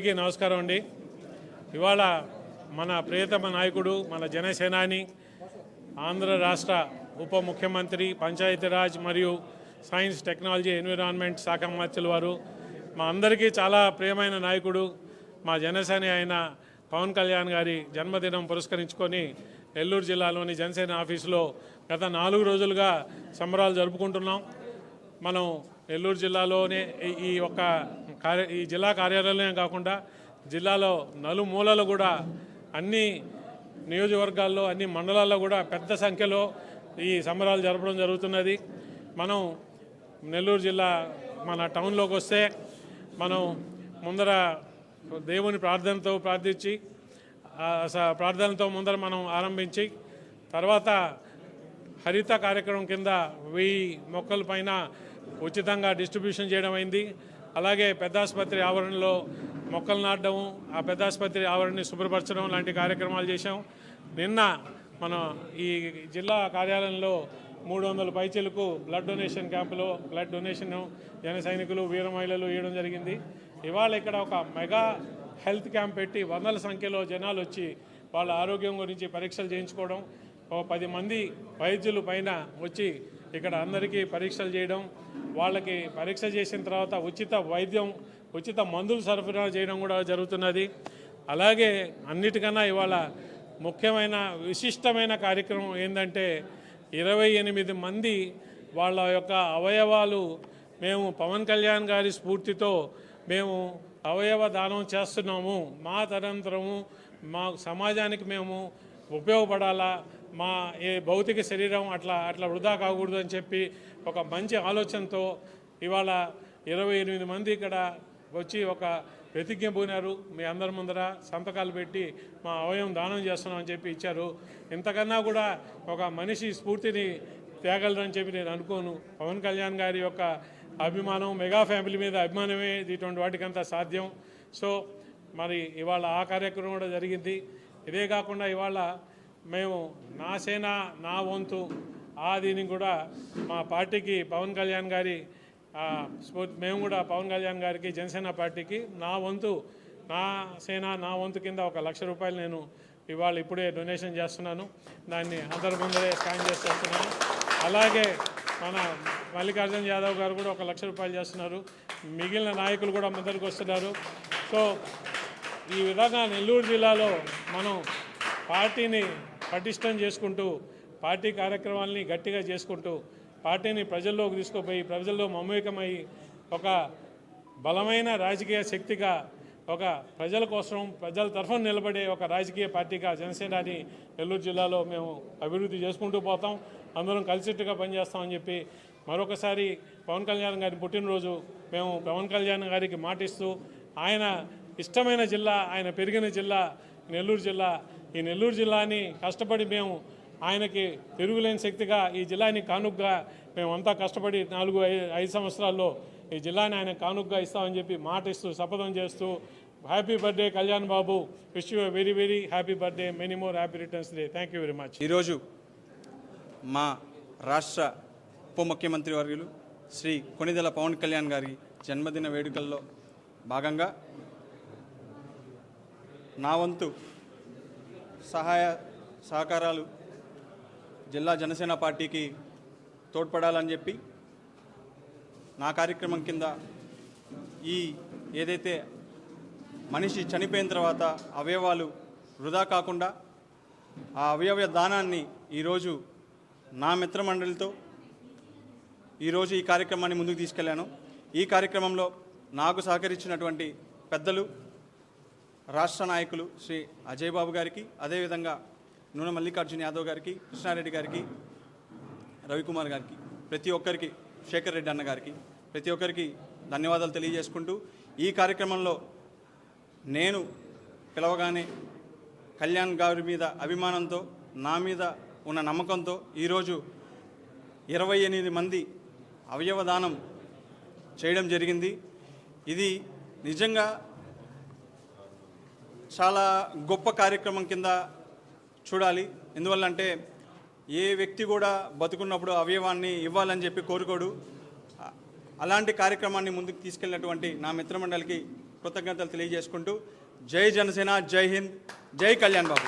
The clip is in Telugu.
అందరికీ నమస్కారం అండి. ఇవాళ మన ప్రియతమ నాయకుడు, మన జనసేనాని, ఆంధ్ర రాష్ట్ర ఉప ముఖ్యమంత్రి, పంచాయతీరాజ్ మరియు సైన్స్, టెక్నాలజీ, ఎన్విరాన్మెంట్ శాఖ మంత్రుల వారు, మా అందరికీ చాలా ప్రియమైన నాయకుడు, మా జనసేన అయిన పవన్ కళ్యాణ్ గారి జన్మదినం పురస్కరించుకొని నెల్లూరు జిల్లాలోని జనసేన ఆఫీసులో గత 4 రోజులుగా సంబరాలు జరుపుకుంటున్నాం. మనం నెల్లూరు జిల్లాలోనే ఈ జిల్లా కార్యాలయమే కాకుండా జిల్లాలో నలుమూలలు కూడా అన్ని నియోజకవర్గాల్లో, అన్ని మండలాల్లో కూడా పెద్ద సంఖ్యలో ఈ సంబరాలు జరపడం జరుగుతున్నది. మనం నెల్లూరు జిల్లా మన టౌన్లోకి వస్తే మనం ముందర దేవుని ప్రార్థనతో ముందర మనం ఆరంభించి తర్వాత హరిత కార్యక్రమం కింద 1000 మొక్కల పైన ఉచితంగా డిస్ట్రిబ్యూషన్ చేయడం అయింది. అలాగే పెద్దాసుపత్రి ఆవరణలో మొక్కలు నాటడం, ఆ పెద్దాసుపత్రి ఆవరణని శుభ్రపరచడం లాంటి కార్యక్రమాలు చేశాం. నిన్న మనం ఈ జిల్లా కార్యాలయంలో 300 పైచీలకు బ్లడ్ డొనేషన్ క్యాంపులో బ్లడ్ డొనేషన్ జన సైనికులు, వీర మహిళలు ఇవ్వడం జరిగింది. ఇవాళ ఇక్కడ ఒక మెగా హెల్త్ క్యాంప్ పెట్టి వందల సంఖ్యలో జనాలు వచ్చి వాళ్ళ ఆరోగ్యం గురించి పరీక్షలు చేయించుకోవడం, ఒక 10 మంది వైద్యులు పైన వచ్చి ఇక్కడ అందరికీ పరీక్షలు చేయడం, వాళ్ళకి పరీక్ష చేసిన తర్వాత ఉచిత వైద్యం, ఉచిత మందులు సరఫరా చేయడం కూడా జరుగుతున్నది. అలాగే అన్నిటికన్నా ఇవాళ ముఖ్యమైన విశిష్టమైన కార్యక్రమం ఏంటంటే 28 మంది వాళ్ళ యొక్క అవయవాలు మేము పవన్ కళ్యాణ్ గారి స్ఫూర్తితో మేము అవయవ దానం చేస్తున్నాము. మా తరంతరము మా సమాజానికి మేము ఉపయోగపడాలా, మా ఏ భౌతిక శరీరం అట్లా వృధా కాకూడదు అని చెప్పి ఒక మంచి ఆలోచనతో ఇవాళ 28 మంది ఇక్కడ వచ్చి ఒక ప్రతిజ్ఞ పూనారు. మీ అందరి ముందర సంతకాలు పెట్టి మా అవయవం దానం చేస్తున్నామని చెప్పి ఇచ్చారు. ఇంతకన్నా కూడా ఒక మనిషి స్ఫూర్తిని తేగలరని చెప్పి నేను అనుకోను. పవన్ కళ్యాణ్ గారి యొక్క అభిమానం, మెగా ఫ్యామిలీ మీద అభిమానమే ఇటువంటి వాటికంతా సాధ్యం. సో మరి ఇవాళ ఆ కార్యక్రమం కూడా జరిగింది. ఇదే కాకుండా ఇవాళ మేము నా సేన నా వంతు దీన్ని కూడా మా పార్టీకి పవన్ కళ్యాణ్ గారి మేము కూడా పవన్ కళ్యాణ్ గారికి, జనసేన పార్టీకి నా వంతు, నా సేన నా వంతు కింద 1 లక్ష రూపాయలు నేను ఇప్పుడే డొనేషన్ చేస్తున్నాను. దాన్ని అందరి ముందరే స్కాన్ చేసి చేస్తున్నాను. అలాగే మన మల్లికార్జున యాదవ్ గారు కూడా 1 లక్ష రూపాయలు చేస్తున్నారు. మిగిలిన నాయకులు కూడా ముందరికి వస్తున్నారు. సో ఈ విధంగా నెల్లూరు జిల్లాలో మనం పార్టీని పటిష్టం చేసుకుంటూ, పార్టీ కార్యక్రమాలని గట్టిగా చేసుకుంటూ, పార్టీని ప్రజల్లోకి తీసుకుపోయి ప్రజల్లో మమేకమై ఒక బలమైన రాజకీయ శక్తిగా, ఒక ప్రజల కోసం ప్రజల తరఫున నిలబడే ఒక రాజకీయ పార్టీగా జనసేనని నెల్లూరు జిల్లాలో మేము అభివృద్ధి చేసుకుంటూ పోతాం. అందరం కలిసిట్టుగా పనిచేస్తామని చెప్పి మరొకసారి పవన్ కళ్యాణ్ గారి పుట్టినరోజు మేము పవన్ కళ్యాణ్ గారికి మాటిస్తూ, ఆయన ఇష్టమైన జిల్లా, ఆయన పెరిగిన జిల్లా నెల్లూరు జిల్లా, ఈ నెల్లూరు జిల్లాని కష్టపడి మేము ఆయనకి తిరుగులేని శక్తిగా ఈ జిల్లాని కానుకగా మేమంతా కష్టపడి 4-5 సంవత్సరాల్లో ఈ జిల్లాని ఆయన కానుకగా ఇస్తామని చెప్పి మాట ఇస్తూ శపథం చేస్తూ, happy birthday Kalyan Babu, wish you very very happy birthday, many more happy returns day. Thank you very much. ఈరోజు మా రాష్ట్ర ఉప ముఖ్యమంత్రి వర్యులు శ్రీ కొణిదెల పవన్ కళ్యాణ్ గారి జన్మదిన వేడుకల్లో భాగంగా నా వంతు సహాయ సహకారాలు జిల్లా జనసేన పార్టీకి తోడ్పడాలని చెప్పి నా కార్యక్రమం కింద ఏదైతే మనిషి చనిపోయిన తర్వాత అవయవాలు వృధా కాకుండా ఆ అవయవ దానాన్ని ఈరోజు నా మిత్రమండలితో ఈరోజు ఈ కార్యక్రమాన్ని ముందుకు తీసుకెళ్లాను. ఈ కార్యక్రమంలో నాకు సహకరించినటువంటి పెద్దలు, రాష్ట్ర నాయకులు శ్రీ అజయ్ బాబు గారికి, అదేవిధంగా నూనె మల్లికార్జున యాదవ్ గారికి, కృష్ణారెడ్డి గారికి, రవికుమార్ గారికి, ప్రతి ఒక్కరికి, శేఖర్ రెడ్డి అన్న గారికి, ప్రతి ఒక్కరికి ధన్యవాదాలు తెలియజేసుకుంటూ, ఈ కార్యక్రమంలో నేను పిలవగానే కళ్యాణ్ గారి మీద అభిమానంతో, నా మీద ఉన్న నమ్మకంతో ఈరోజు 28 మంది అవయవదానం చేయడం జరిగింది. ఇది నిజంగా చాలా గొప్ప కార్యక్రమం కింద చూడాలి. ఎందువల్లంటే ఏ వ్యక్తి కూడా బతుకున్నప్పుడు అవయవాన్ని ఇవ్వాలని చెప్పి కోరుకోడు. అలాంటి కార్యక్రమాన్ని ముందుకు తీసుకెళ్ళినటువంటి నా మిత్రమండలికి కృతజ్ఞతలు తెలియజేసుకుంటూ జై జనసేన, జై హింద్, జై కళ్యాణ్ బాబు.